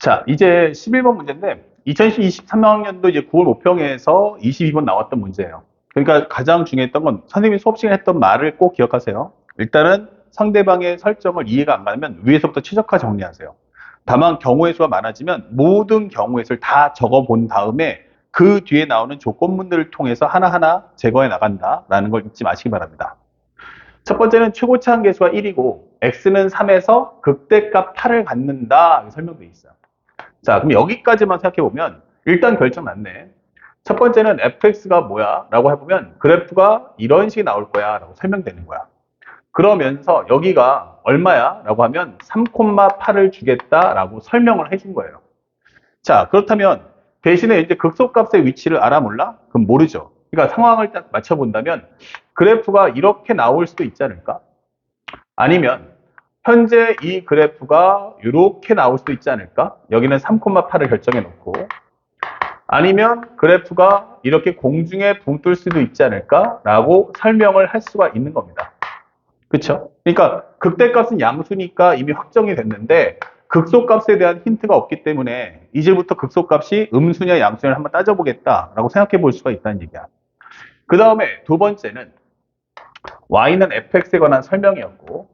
자, 이제 11번 문제인데 2023학년도 이제 9월 모평에서 22번 나왔던 문제예요. 그러니까 가장 중요했던 건 선생님이 수업 시간에 했던 말을 꼭 기억하세요. 일단은 상대방의 설정을 이해가 안 가면 위에서부터 최적화 정리하세요. 다만 경우의 수가 많아지면 모든 경우의 수를 다 적어 본 다음에 그 뒤에 나오는 조건문들을 통해서 하나하나 제거해 나간다라는 걸 잊지 마시기 바랍니다. 첫 번째는 최고차 한계수가 1이고 x는 3에서 극대값 8을 갖는다 설명되어 있어요. 자, 그럼 여기까지만 생각해보면 일단 결정 났네. 첫 번째는 fx가 뭐야? 라고 해보면 그래프가 이런 식이 나올 거야 라고 설명되는 거야. 그러면서 여기가 얼마야? 라고 하면 3,8을 주겠다 라고 설명을 해준 거예요. 자, 그렇다면 대신에 이제 극소값의 위치를 알아 몰라? 그럼 모르죠. 그러니까 상황을 딱 맞춰본다면 그래프가 이렇게 나올 수도 있지 않을까? 아니면 현재 이 그래프가 이렇게 나올 수도 있지 않을까? 여기는 3,8을 결정해 놓고 아니면 그래프가 이렇게 공중에 붕 뜰 수도 있지 않을까? 라고 설명을 할 수가 있는 겁니다. 그쵸? 그러니까 극대값은 양수니까 이미 확정이 됐는데 극소값에 대한 힌트가 없기 때문에 이제부터 극소값이 음수냐 양수냐 한번 따져보겠다라고 생각해 볼 수가 있다는 얘기야. 그 다음에 두 번째는 y는 fx에 관한 설명이었고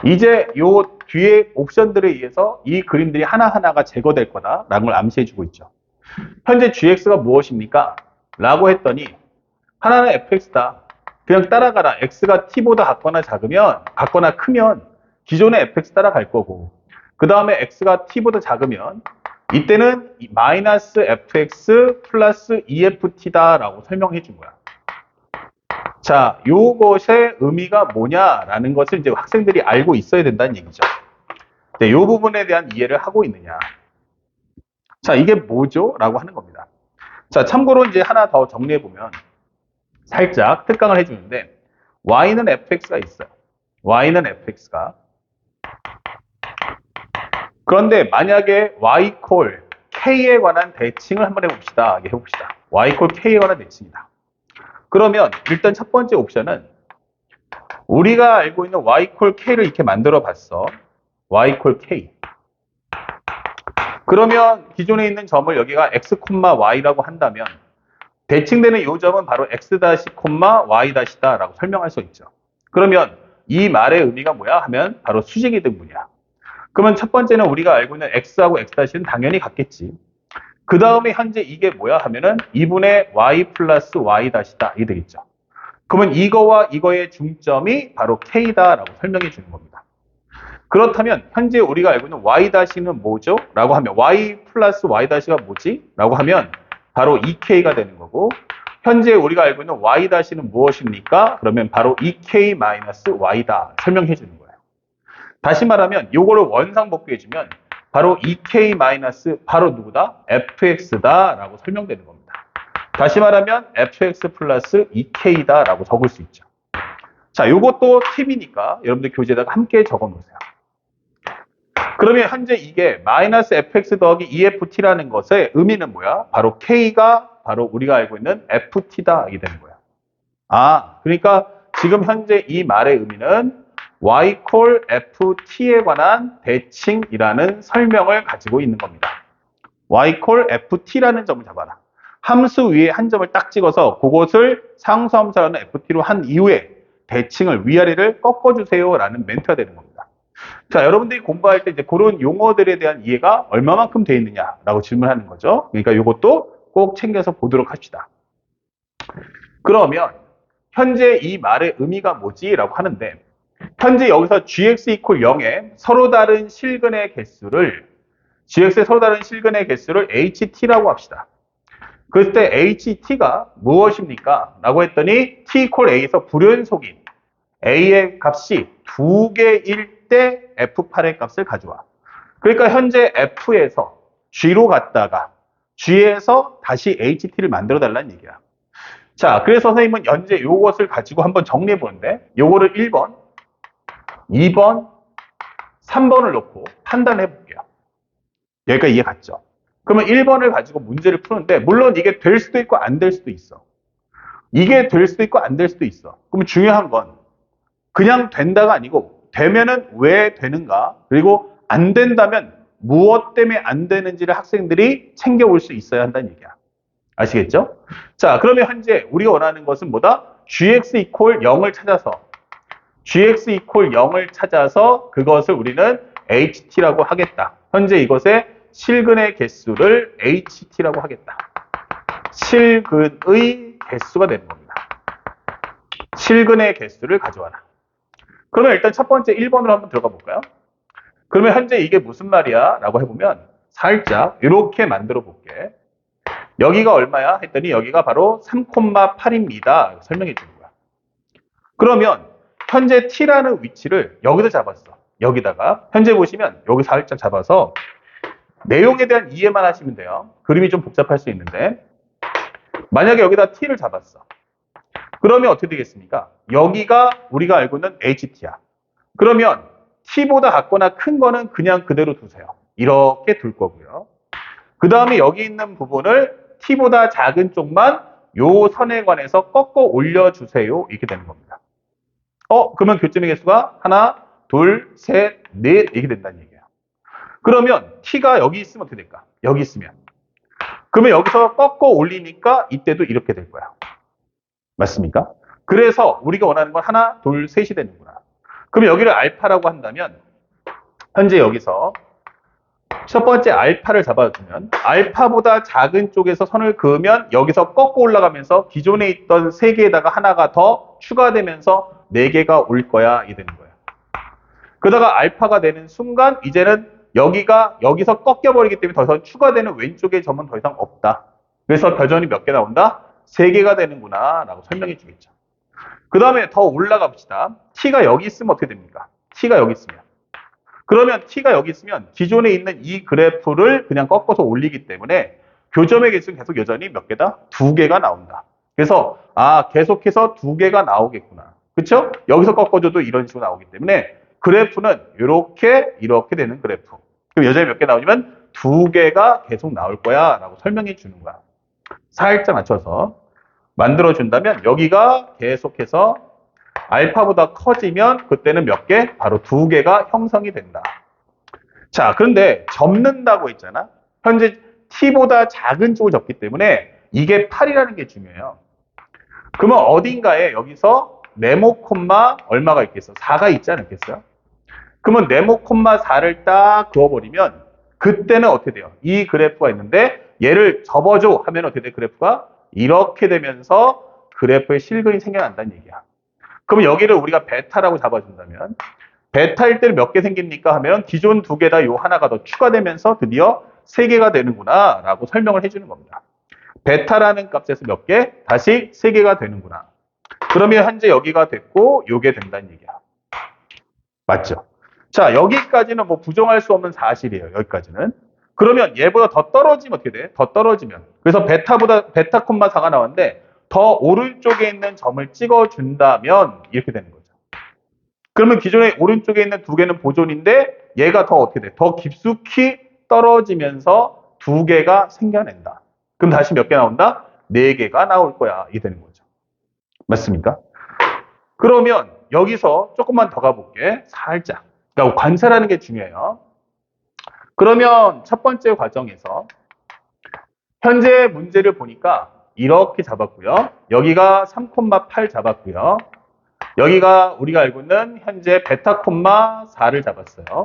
이제 요 뒤에 옵션들에 의해서 이 그림들이 하나하나가 제거될 거다라는 걸 암시해주고 있죠. 현재 gx가 무엇입니까? 라고 했더니 하나는 fx다. 그냥 따라가라. x가 t보다 같거나 크면 기존의 fx 따라갈 거고 그 다음에 x가 t보다 작으면 이때는 마이너스 fx 플러스 eft다라고 설명해 준 거야. 자, 요것의 의미가 뭐냐라는 것을 이제 학생들이 알고 있어야 된다는 얘기죠. 네, 요 부분에 대한 이해를 하고 있느냐. 자, 이게 뭐죠? 라고 하는 겁니다. 자, 참고로 이제 하나 더 정리해보면 살짝 특강을 해주는데 y는 fx가 있어요. y는 fx가. 그런데 만약에 y 콜 k에 관한 대칭을 한번 해봅시다. 해봅시다. y 콜 k에 관한 대칭이다. 그러면 일단 첫 번째 옵션은 우리가 알고 있는 y 콜 k를 이렇게 만들어 봤어. y 콜 k. 그러면 기존에 있는 점을 여기가 x, y라고 한다면 대칭되는 이 점은 바로 x-, y-다라고 설명할 수 있죠. 그러면 이 말의 의미가 뭐야? 하면 바로 수직이 등분이야. 그러면 첫 번째는 우리가 알고 있는 x하고 x-는 당연히 같겠지. 그 다음에 현재 이게 뭐야? 하면은 2분의 y 플러스 y-다. 이게 되겠죠. 그러면 이거와 이거의 중점이 바로 k다라고 설명해 주는 겁니다. 그렇다면 현재 우리가 알고 있는 y-는 뭐죠? 라고 하면 y 플러스 y-가 뭐지? 라고 하면 바로 2k가 되는 거고 현재 우리가 알고 있는 y-는 무엇입니까? 그러면 바로 2k-y다 설명해 주는 거예요. 다시 말하면 요거를 원상복귀해 주면 바로 2k- 바로 누구다? fx다 라고 설명되는 겁니다. 다시 말하면 fx 플러스 2k다 라고 적을 수 있죠. 자, 요것도 팁이니까 여러분들 교재에다가 함께 적어 놓으세요. 그러면 현재 이게 마이너스 fx 더하기 eft라는 것의 의미는 뭐야? 바로 k가 바로 우리가 알고 있는 ft다 이게 되는 거야. 아, 그러니까 지금 현재 이 말의 의미는 y 콜 ft에 관한 대칭이라는 설명을 가지고 있는 겁니다. y 콜 ft라는 점을 잡아라. 함수 위에 한 점을 딱 찍어서 그것을 상수함수라는 ft로 한 이후에 대칭을 위아래를 꺾어주세요라는 멘트가 되는 겁니다. 자, 여러분들이 공부할 때 이제 그런 용어들에 대한 이해가 얼마만큼 돼 있느냐라고 질문하는 거죠. 그러니까 이것도 꼭 챙겨서 보도록 합시다. 그러면 현재 이 말의 의미가 뭐지? 라고 하는데 현재 여기서 gx 이퀄 0에 서로 다른 실근의 개수를 gx의 서로 다른 실근의 개수를 ht라고 합시다. 그때 ht가 무엇입니까? 라고 했더니 t 이퀄 a에서 불연속인 a의 값이 2개일 때 f8의 값을 가져와. 그러니까 현재 f에서 g로 갔다가 g에서 다시 ht를 만들어 달라는 얘기야. 자, 그래서 선생님은 현재 이것을 가지고 한번 정리해 보는데 요거를 1번, 2번, 3번을 놓고 판단해 볼게요. 여기까지 이해 갔죠? 그러면 1번을 가지고 문제를 푸는데 물론 이게 될 수도 있고 안 될 수도 있어. 이게 될 수도 있고 안 될 수도 있어. 그러면 중요한 건 그냥 된다가 아니고 되면은 왜 되는가? 그리고 안 된다면 무엇 때문에 안 되는지를 학생들이 챙겨올 수 있어야 한다는 얘기야. 아시겠죠? 자, 그러면 현재 우리가 원하는 것은 뭐다? gx equal 0을 찾아서 gx equal 0을 찾아서 그것을 우리는 ht라고 하겠다. 현재 이것의 실근의 개수를 ht라고 하겠다. 실근의 개수가 되는 겁니다. 실근의 개수를 가져와라. 그러면 일단 첫 번째 1번으로 한번 들어가 볼까요? 그러면 현재 이게 무슨 말이야? 라고 해보면 살짝 이렇게 만들어 볼게. 여기가 얼마야? 했더니 여기가 바로 3,8입니다. 설명해 주는 거야. 그러면 현재 t라는 위치를 여기다 잡았어. 여기다가 현재 보시면 여기 살짝 잡아서 내용에 대한 이해만 하시면 돼요. 그림이 좀 복잡할 수 있는데 만약에 여기다 t를 잡았어. 그러면 어떻게 되겠습니까? 여기가 우리가 알고 있는 ht야. 그러면 t보다 작거나 큰 거는 그냥 그대로 두세요. 이렇게 둘 거고요. 그 다음에 여기 있는 부분을 t보다 작은 쪽만 요 선에 관해서 꺾어 올려주세요. 이렇게 되는 겁니다. 그러면 교점의 개수가 하나, 둘, 셋, 넷 이렇게 된다는 얘기예요. 그러면 t가 여기 있으면 어떻게 될까? 여기 있으면. 그러면 여기서 꺾어 올리니까 이때도 이렇게 될 거야. 맞습니까? 그래서 우리가 원하는 건 하나, 둘, 셋이 되는구나. 그러면 여기를 알파라고 한다면 현재 여기서 첫 번째 알파를 잡아주면 알파보다 작은 쪽에서 선을 그으면 여기서 꺾어 올라가면서 기존에 있던 3개에다가 하나가 더 추가되면서 4개가 올 거야. 이 되는 거예요. 그러다가 알파가 되는 순간 이제는 여기서 꺾여버리기 때문에 더 이상 추가되는 왼쪽의 점은 더 이상 없다. 그래서 벼전이 몇 개 나온다? 3개가 되는구나 라고 설명해 주겠죠. 그 다음에 더 올라가 봅시다. t가 여기 있으면 어떻게 됩니까? t가 여기 있으면. 그러면 t가 여기 있으면 기존에 있는 이 그래프를 그냥 꺾어서 올리기 때문에 교점의 개수는 계속 여전히 몇 개다? 2개가 나온다. 그래서 계속해서 2개가 나오겠구나. 그렇죠? 여기서 꺾어줘도 이런 식으로 나오기 때문에 그래프는 이렇게 되는 그래프. 그럼 여전히 몇 개 나오냐면 2개가 계속 나올 거야 라고 설명해 주는 거야. 살짝 맞춰서 만들어준다면 여기가 계속해서 알파보다 커지면 그때는 몇 개? 바로 2개가 형성이 된다. 자, 그런데 접는다고 했잖아. 현재 t보다 작은 쪽을 접기 때문에 이게 8이라는 게 중요해요. 그러면 어딘가에 여기서 네모 콤마 얼마가 있겠어? 4가 있지 않겠어요? 그러면 네모 콤마 4를 딱 그어버리면 그때는 어떻게 돼요? 이 그래프가 있는데 얘를 접어줘 하면 어떻게 돼? 그래프가 이렇게 되면서 그래프의 실근이 생겨난다는 얘기야. 그럼 여기를 우리가 베타라고 잡아준다면 베타일 때는 몇 개 생깁니까? 하면 기존 2개다 요 하나가 더 추가되면서 드디어 3개가 되는구나 라고 설명을 해주는 겁니다. 베타라는 값에서 몇 개? 다시 3개가 되는구나. 그러면 현재 여기가 됐고 요게 된다는 얘기야. 맞죠? 자, 여기까지는 뭐 부정할 수 없는 사실이에요. 여기까지는. 그러면 얘보다 더 떨어지면 어떻게 돼? 더 떨어지면. 그래서 베타 콤마 4가 나왔는데 더 오른쪽에 있는 점을 찍어준다면 이렇게 되는 거죠. 그러면 기존에 오른쪽에 있는 2개는 보존인데 얘가 더 어떻게 돼? 더 깊숙이 떨어지면서 2개가 생겨낸다. 그럼 다시 몇 개 나온다? 4개가 나올 거야. 이게 되는 거죠. 맞습니까? 그러면 여기서 조금만 더 가볼게. 살짝. 그러니까 관찰하는 게 중요해요. 그러면 첫 번째 과정에서 현재 문제를 보니까 이렇게 잡았고요. 여기가 3,8 잡았고요. 여기가 우리가 알고 있는 현재 베타 콤마 4를 잡았어요.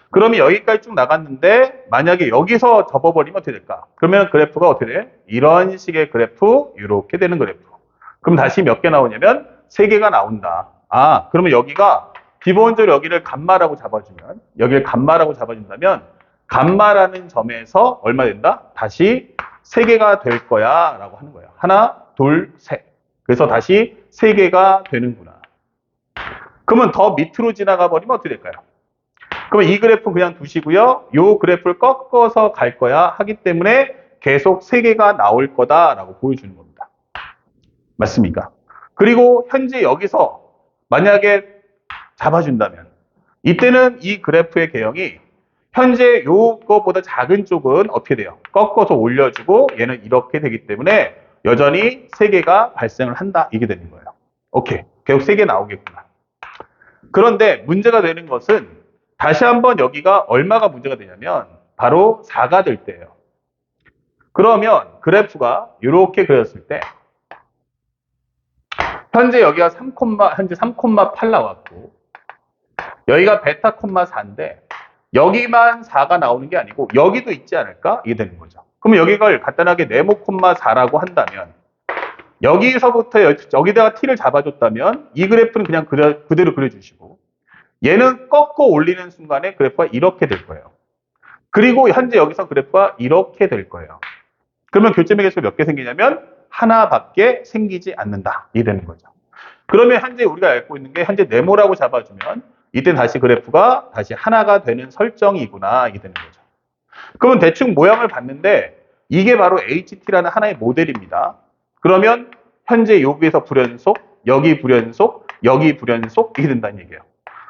그러면 여기까지 쭉 나갔는데 만약에 여기서 접어버리면 어떻게 될까? 그러면 그래프가 어떻게 돼? 이런 식의 그래프, 이렇게 되는 그래프. 그럼 다시 몇 개 나오냐면 3개가 나온다. 그러면 여기가 기본적으로 여기를 감마라고 잡아주면 여기를 감마라고 잡아준다면 감마라는 점에서 얼마 된다? 다시 3개가 될 거야 라고 하는 거예요. 하나, 둘, 셋. 그래서 다시 3개가 되는구나. 그러면 더 밑으로 지나가 버리면 어떻게 될까요? 그러면 이 그래프 그냥 두시고요. 이 그래프를 꺾어서 갈 거야 하기 때문에 계속 3개가 나올 거다라고 보여주는 겁니다. 맞습니까? 그리고 현재 여기서 만약에 잡아준다면 이때는 이 그래프의 개형이 현재 요거보다 작은 쪽은 어떻게 돼요? 꺾어서 올려주고 얘는 이렇게 되기 때문에 여전히 3개가 발생을 한다. 이게 되는 거예요. 오케이. 계속 3개 나오겠구나. 그런데 문제가 되는 것은 다시 한번 여기가 얼마가 문제가 되냐면 바로 4가 될 때예요. 그러면 그래프가 이렇게 그렸을 때 현재 여기가 현재 3,8 나왔고 여기가 베타, 4인데 여기만 4가 나오는 게 아니고 여기도 있지 않을까? 이게 되는 거죠. 그러면 여기를 간단하게 네모, 4라고 한다면 여기서부터 여기다가 t를 잡아줬다면 이 그래프는 그냥 그대로 그려주시고 얘는 꺾어 올리는 순간에 그래프가 이렇게 될 거예요. 그리고 현재 여기서 그래프가 이렇게 될 거예요. 그러면 교점의 개수가 몇 개 생기냐면 하나밖에 생기지 않는다. 이게 되는 거죠. 그러면 현재 우리가 알고 있는 게 현재 네모라고 잡아주면 이때 다시 그래프가 다시 하나가 되는 설정이구나. 이게 되는 거죠. 그러면 대충 모양을 봤는데 이게 바로 HT라는 하나의 모델입니다. 그러면 현재 여기에서 불연속, 여기 불연속, 여기 불연속 이게 된다는 얘기예요.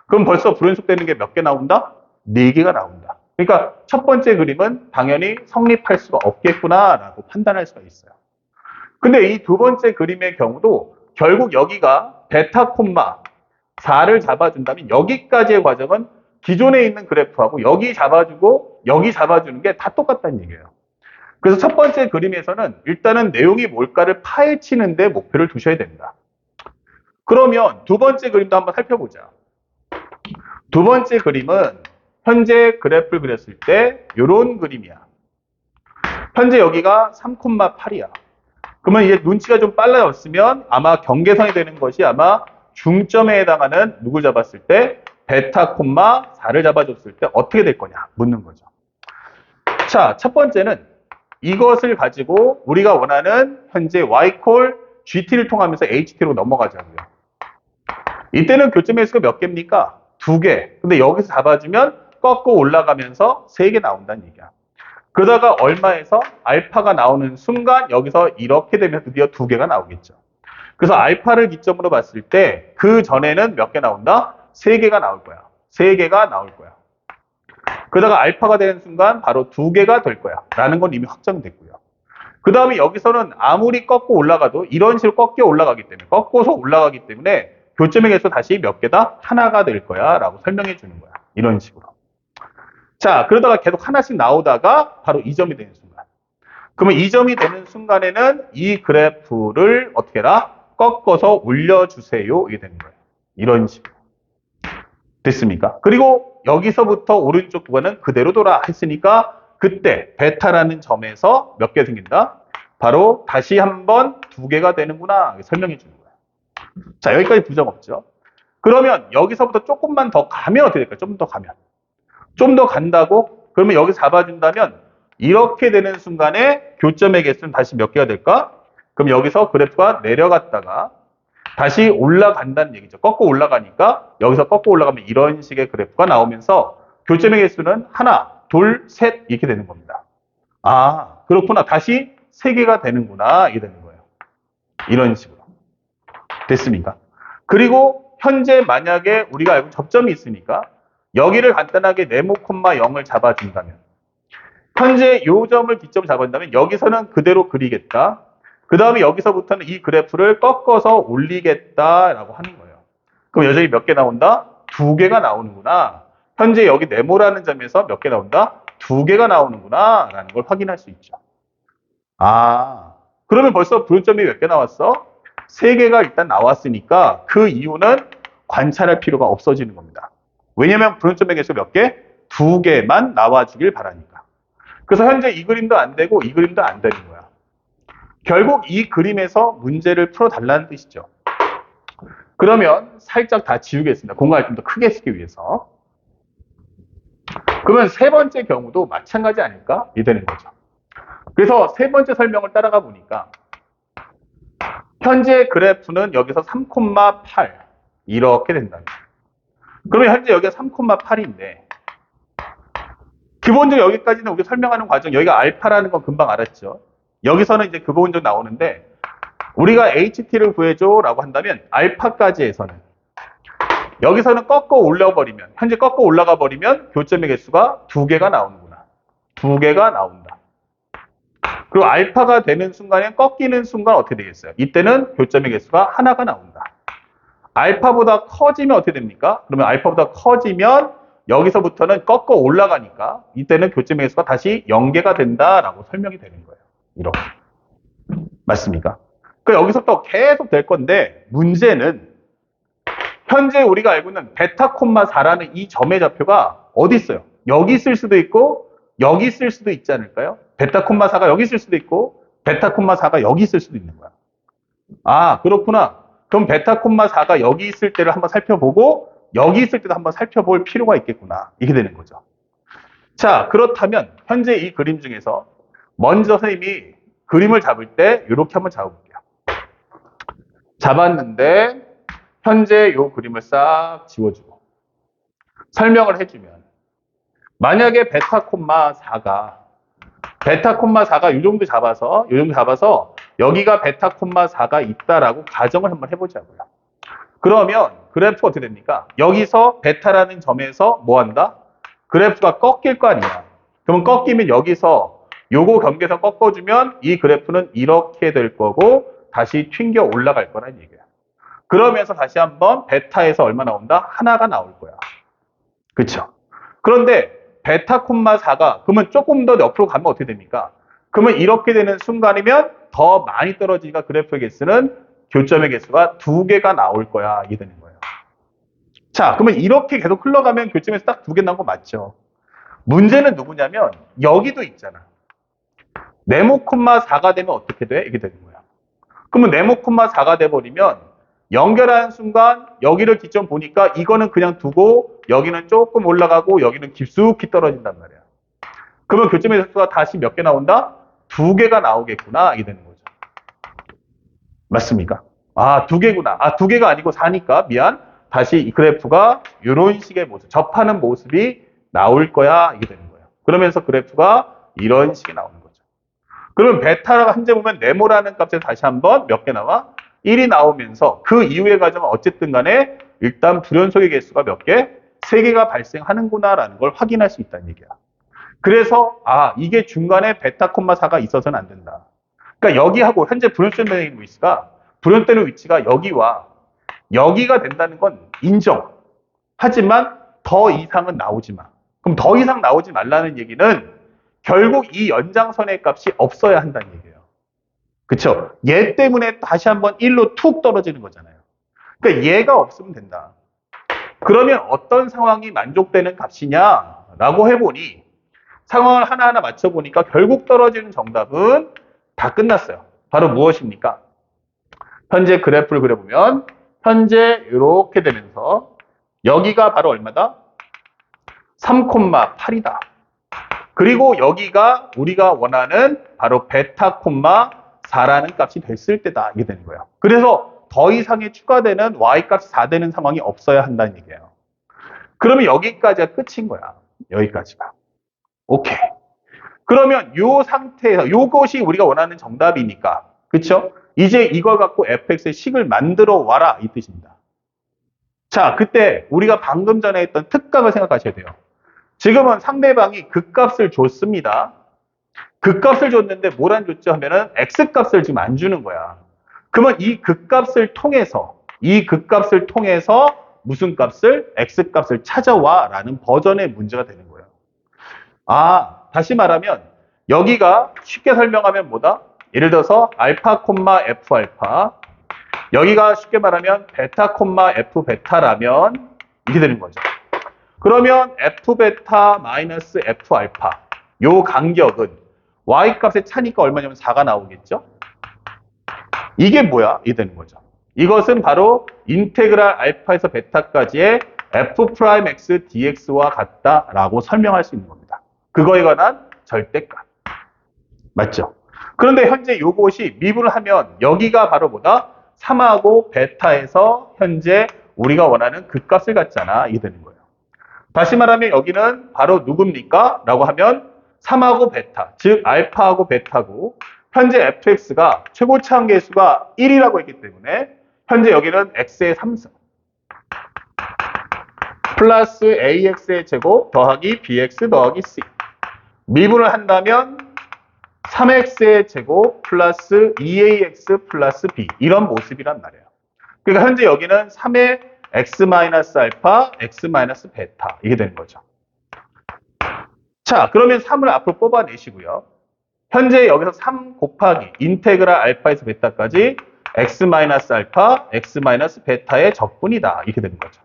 그럼 벌써 불연속되는 게 몇 개 나온다? 4개가 나온다. 그러니까 첫 번째 그림은 당연히 성립할 수가 없겠구나라고 판단할 수가 있어요. 근데 이 두 번째 그림의 경우도 결국 여기가 베타, 4를 잡아준다면 여기까지의 과정은 기존에 있는 그래프하고 여기 잡아주고 여기 잡아주는 게 다 똑같다는 얘기예요. 그래서 첫 번째 그림에서는 일단은 내용이 뭘까를 파헤치는데 목표를 두셔야 됩니다. 그러면 두 번째 그림도 한번 살펴보자. 두 번째 그림은 현재 그래프를 그렸을 때 이런 그림이야. 현재 여기가 3,8이야. 그러면 이제 눈치가 좀 빨라졌으면 아마 경계선이 되는 것이 아마 중점에 해당하는 누굴 잡았을 때 베타, 4를 잡아줬을 때 어떻게 될 거냐 묻는 거죠. 자, 첫 번째는 이것을 가지고 우리가 원하는 현재 y콜 gt를 통하면서 ht로 넘어가자고요. 이때는 교점의 수가 몇 개입니까? 2개. 근데 여기서 잡아주면 꺾고 올라가면서 3개 나온다는 얘기야. 그러다가 얼마에서 알파가 나오는 순간 여기서 이렇게 되면 드디어 2개가 나오겠죠. 그래서 알파를 기점으로 봤을 때 그 전에는 몇 개 나온다? 3개가 나올 거야. 3개가 나올 거야. 그러다가 알파가 되는 순간 바로 2개가 될 거야. 라는 건 이미 확정됐고요. 그 다음에 여기서는 아무리 꺾고 올라가도 이런 식으로 꺾여 올라가기 때문에 꺾어서 올라가기 때문에 교점의 개수 다시 몇 개다? 하나가 될 거야. 라고 설명해 주는 거야. 이런 식으로. 자, 그러다가 계속 하나씩 나오다가 바로 2점이 되는 순간. 그러면 2점이 되는 순간에는 이 그래프를 어떻게 해라? 꺾어서 올려주세요. 이게 되는 거예요. 이런 식으로. 됐습니까? 그리고 여기서부터 오른쪽 구간은 그대로 돌아 했으니까 그때 베타라는 점에서 몇 개 생긴다? 바로 다시 한번 2개가 되는구나. 설명해 주는 거예요. 자, 여기까지 부정 없죠? 그러면 여기서부터 조금만 더 가면 어떻게 될까요? 좀 더 가면. 좀 더 간다고? 그러면 여기 잡아준다면 이렇게 되는 순간에 교점의 개수는 다시 몇 개가 될까? 그럼 여기서 그래프가 내려갔다가 다시 올라간다는 얘기죠. 꺾고 올라가니까 여기서 꺾고 올라가면 이런 식의 그래프가 나오면서 교점의 개수는 하나, 둘, 셋 이렇게 되는 겁니다. 아, 그렇구나. 다시 3개가 되는구나. 이게 되는 거예요. 이런 식으로. 됐습니까? 그리고 현재 만약에 우리가 알고 접점이 있으니까 여기를 간단하게 네모, 0을 잡아준다면 현재 요 점을 기점으로 잡아준다면 여기서는 그대로 그리겠다. 그 다음에 여기서부터는 이 그래프를 꺾어서 올리겠다라고 하는 거예요. 그럼 여전히 몇 개 나온다? 2개가 나오는구나. 현재 여기 네모라는 점에서 몇 개 나온다? 2개가 나오는구나 라는 걸 확인할 수 있죠. 아, 그러면 벌써 불연점이 몇 개 나왔어? 3개가 일단 나왔으니까 그 이유는 관찰할 필요가 없어지는 겁니다. 왜냐면 불연점의 개수 몇 개? 2개만 나와주길 바라니까. 그래서 현재 이 그림도 안 되고 이 그림도 안 되는 거야. 결국 이 그림에서 문제를 풀어달라는 뜻이죠. 그러면 살짝 다 지우겠습니다. 공간을 좀 더 크게 쓰기 위해서. 그러면 세 번째 경우도 마찬가지 아닐까? 이 되는 거죠. 그래서 세 번째 설명을 따라가 보니까 현재 그래프는 여기서 3,8 이렇게 된다. 그러면 현재 여기가 3,8인데 기본적으로 여기까지는 우리가 설명하는 과정, 여기가 알파라는 건 금방 알았죠. 여기서는 이제 그 부분 좀 나오는데 우리가 HT를 구해줘라고 한다면 알파까지에서는 여기서는 꺾어 올려버리면 현재 꺾어 올라가 버리면 교점의 개수가 2개가 나오는구나. 2개가 나온다. 그리고 알파가 되는 순간에 꺾이는 순간 어떻게 되겠어요? 이때는 교점의 개수가 하나가 나온다. 알파보다 커지면 어떻게 됩니까? 그러면 알파보다 커지면 여기서부터는 꺾어 올라가니까 이때는 교점의 개수가 다시 연계가 된다라고 설명이 되는 거예요. 이렇게. 맞습니까? 그러니까 여기서부터 계속 될 건데 문제는 현재 우리가 알고 있는 베타 콤마 4라는 이 점의 좌표가 어디 있어요? 여기 있을 수도 있고 여기 있을 수도 있지 않을까요? 베타 콤마 4가 여기 있을 수도 있고 베타 콤마 4가 여기 있을 수도 있는 거야. 아, 그렇구나. 그럼 베타 콤마 4가 여기 있을 때를 한번 살펴보고 여기 있을 때도 한번 살펴볼 필요가 있겠구나. 이게 되는 거죠. 자, 그렇다면 현재 이 그림 중에서 먼저 선생님이 그림을 잡을 때 이렇게 한번 잡아볼게요. 잡았는데 현재 이 그림을 싹 지워주고 설명을 해주면 만약에 베타 콤마 4가 이 정도 잡아서 여기가 베타 콤마 4가 있다라고 가정을 한번 해보자고요. 그러면 그래프가 어떻게 됩니까? 여기서 베타라는 점에서 뭐 한다? 그래프가 꺾일 거 아니야. 그러면 꺾이면 여기서 요거 경계선 꺾어주면 이 그래프는 이렇게 될 거고 다시 튕겨 올라갈 거란 얘기야. 그러면서 다시 한번 베타에서 얼마 나온다? 하나가 나올 거야. 그쵸? 그런데 베타 콤마 4가 그러면 조금 더 옆으로 가면 어떻게 됩니까? 그러면 이렇게 되는 순간이면 더 많이 떨어지니까 그래프의 개수는 교점의 개수가 2개가 나올 거야. 이게 되는 거예요. 자, 그러면 이렇게 계속 흘러가면 교점에서 딱 2개 나온 거 맞죠? 문제는 누구냐면 여기도 있잖아. 네모 콤마 4가 되면 어떻게 돼? 이게 되는 거야. 그러면 네모 콤마 4가 돼버리면 연결하는 순간 여기를 기점 보니까 이거는 그냥 두고 여기는 조금 올라가고 여기는 깊숙이 떨어진단 말이야. 그러면 교점의 개수가 다시 몇 개 나온다? 2개가 나오겠구나. 이게 되는 거죠. 맞습니까? 아, 2개구나. 아, 2개가 아니고 4니까 미안. 다시 이 그래프가 이런 식의 모습, 접하는 모습이 나올 거야. 이게 되는 거예요. 그러면서 그래프가 이런 식이 나오는 거죠. 그러면 베타가 현재 보면 네모라는 값에 다시 한번 몇 개 나와? 1이 나오면서 그 이후의 과정은 어쨌든 간에 일단 불연속의 개수가 몇 개? 3개가 발생하는구나라는 걸 확인할 수 있다는 얘기야. 그래서 아, 이게 중간에 베타 콤마 4가 있어서는 안 된다. 그러니까 여기하고 현재 불연속된 위치가 불연되는 위치가 여기와 여기가 된다는 건 인정. 하지만 더 이상은 나오지 마. 그럼 더 이상 나오지 말라는 얘기는 결국 이 연장선의 값이 없어야 한다는 얘기예요. 그쵸? 얘 때문에 다시 한번 1로 툭 떨어지는 거잖아요. 그러니까 얘가 없으면 된다. 그러면 어떤 상황이 만족되는 값이냐라고 해보니 상황을 하나하나 맞춰보니까 결국 떨어지는 정답은 다 끝났어요. 바로 무엇입니까? 현재 그래프를 그려보면 현재 이렇게 되면서 여기가 바로 얼마다? 3,8이다. 그리고 여기가 우리가 원하는 바로 베타 콤마 4라는 값이 됐을 때다. 이게 되는 거예요. 그래서 더 이상의 추가되는 y값이 4 되는 상황이 없어야 한다는 얘기예요. 그러면 여기까지가 끝인 거야. 여기까지가. 오케이. 그러면 이 상태에서 이것이 우리가 원하는 정답이니까. 그쵸? 이제 이걸 갖고 fx의 식을 만들어 와라. 이 뜻입니다. 자, 그때 우리가 방금 전에 했던 특각을 생각하셔야 돼요. 지금은 상대방이 극값을 줬습니다. 극값을 줬는데 뭘 안 줬죠 하면은 x값을 지금 안 주는 거야. 그러면 이 극값을 통해서 무슨 값을? x값을 찾아와 라는 버전의 문제가 되는 거예요. 아, 다시 말하면 여기가 쉽게 설명하면 뭐다? 예를 들어서 알파 콤마 f 알파, 여기가 쉽게 말하면 베타 콤마 f 베타라면 이렇게 되는 거죠. 그러면 f 베타 마이너스 f 알파 요 간격은 y 값의 차니까 얼마냐면 4가 나오겠죠. 이게 뭐야? 이게 되는 거죠. 이것은 바로 인테그랄 알파에서 베타까지의 f 프라임 x dx와 같다라고 설명할 수 있는 겁니다. 그거에 관한 절대값. 맞죠? 그런데 현재 이것이 미분을 하면 여기가 바로 뭐다? 3하고 베타에서 현재 우리가 원하는 그 값을 갖잖아. 이게 되는 거예요. 다시 말하면 여기는 바로 누굽니까? 라고 하면 3하고 베타, 즉 알파하고 베타고 현재 fx가 최고차항 계수가 1이라고 했기 때문에 현재 여기는 x의 3승 플러스 ax의 제곱 더하기 bx 더하기 c 미분을 한다면 3x의 제곱 플러스 2ax 플러스 b 이런 모습이란 말이에요. 그러니까 현재 여기는 3의 x 마이너스 알파, x 마이너스 베타 이게 되는 거죠. 자, 그러면 3을 앞으로 뽑아내시고요. 현재 여기서 3 곱하기 인테그랄 알파에서 베타까지 x-알파, x-베타의 적분이다. 이렇게 되는 거죠.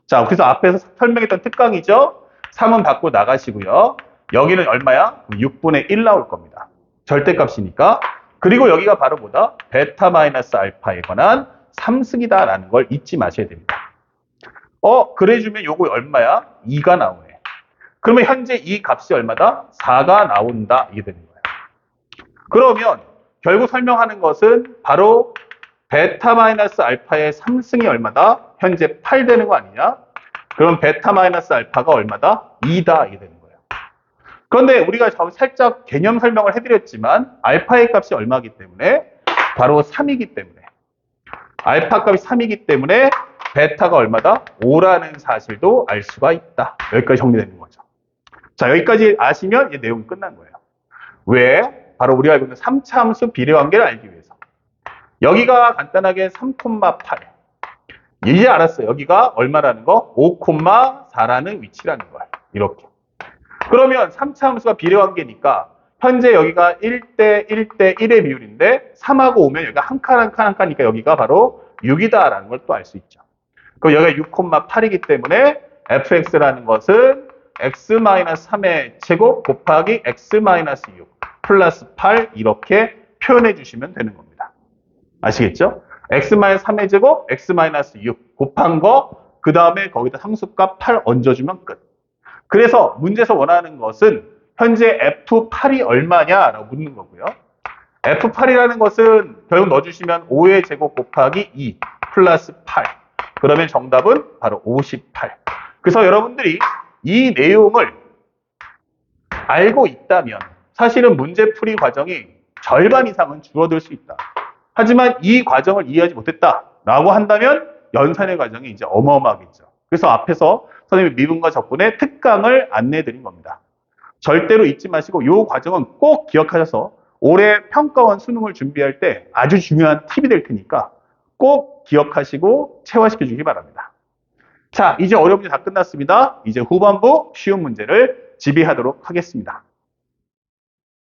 자, 그래서 앞에서 설명했던 특강이죠. 3은 밖으로 나가시고요. 여기는 얼마야? 6분의 1 나올 겁니다. 절대값이니까. 그리고 여기가 바로 뭐다? 베타-알파에 관한 3승이다라는 걸 잊지 마셔야 됩니다. 그래주면 요거 얼마야? 2가 나오네. 그러면 현재 이 값이 얼마다? 4가 나온다. 이게 되는 거예요. 그러면 결국 설명하는 것은 바로 베타-알파의 3승이 얼마다? 현재 8 되는 거 아니냐? 그럼 베타-알파가 얼마다? 2다. 이게 되는 거예요. 그런데 우리가 살짝 개념 설명을 해드렸지만 알파의 값이 얼마이기 때문에? 바로 3이기 때문에. 알파 값이 3이기 때문에 베타가 얼마다? 5라는 사실도 알 수가 있다. 여기까지 정리되는 거죠. 자, 여기까지 아시면 이제 내용이 끝난 거예요. 왜? 바로 우리가 알고 있는 3차 함수 비례관계를 알기 위해서. 여기가 간단하게 3,8. 이제 알았어요. 여기가 얼마라는 거? 5,4라는 위치라는 걸. 이렇게. 그러면 3차 함수가 비례관계니까 현재 여기가 1대 1대 1의 비율인데 3하고 5면 여기가 한 칸 한 칸 한 칸이니까 여기가 바로 6이다라는 걸 또 알 수 있죠. 그럼 여기가 6,8이기 때문에 fx라는 것은 x-3의 제곱 곱하기 x-6 플러스 8 이렇게 표현해 주시면 되는 겁니다. 아시겠죠? x-3의 제곱 x-6 곱한 거 그 다음에 거기다 상수값 8 얹어주면 끝. 그래서 문제에서 원하는 것은 현재 f8이 얼마냐라고 묻는 거고요. f8이라는 것은 결국 넣어주시면 5의 제곱 곱하기 2 플러스 8. 그러면 정답은 바로 58. 그래서 여러분들이 이 내용을 알고 있다면 사실은 문제풀이 과정이 절반 이상은 줄어들 수 있다. 하지만 이 과정을 이해하지 못했다라고 한다면 연산의 과정이 이제 어마어마하겠죠. 그래서 앞에서 선생님이 미분과 적분의 특강을 안내해 드린 겁니다. 절대로 잊지 마시고 이 과정은 꼭 기억하셔서 올해 평가원 수능을 준비할 때 아주 중요한 팁이 될 테니까 꼭 기억하시고 체화시켜 주기 바랍니다. 자, 이제 어려운 문제 다 끝났습니다. 이제 후반부 쉬운 문제를 지배하도록 하겠습니다.